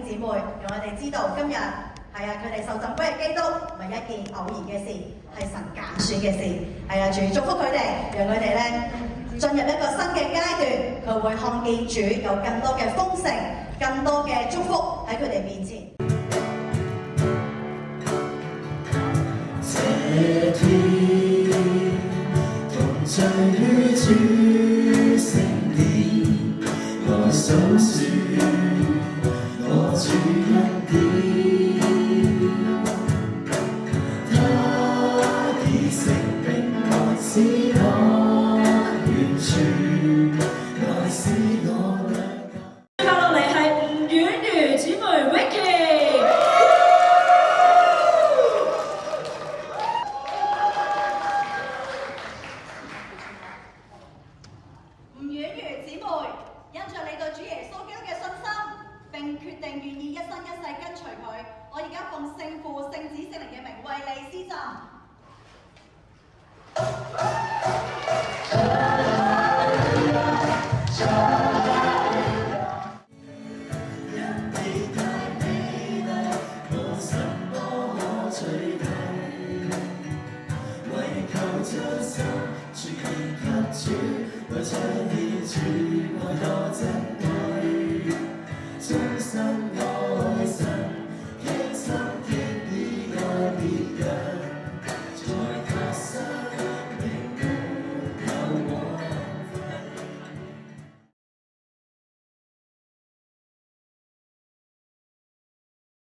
姊妹，讓我哋知道今日係佢哋受浸歸嘅基督唔係一件偶然嘅事，係神揀選嘅事。主祝福佢哋，讓佢哋咧進入一個新嘅階段，佢會看見主有更多嘅豐盛、更多嘅祝福喺佢哋面前。這天同聚於主聖殿，我數説我主恩典，他的聖名愛使我完全，愛使我良感。接落嚟係吳婉如姊妹 Vicky。吳婉如姊妹，因着你對主耶穌基督嘅信心，並決定願意一生一世跟隨佢，我而家奉聖父、聖子、聖靈嘅名為你施浸。因你太美麗，我什麼可取替？為求將心全獻給主，為彰顯主愛多真。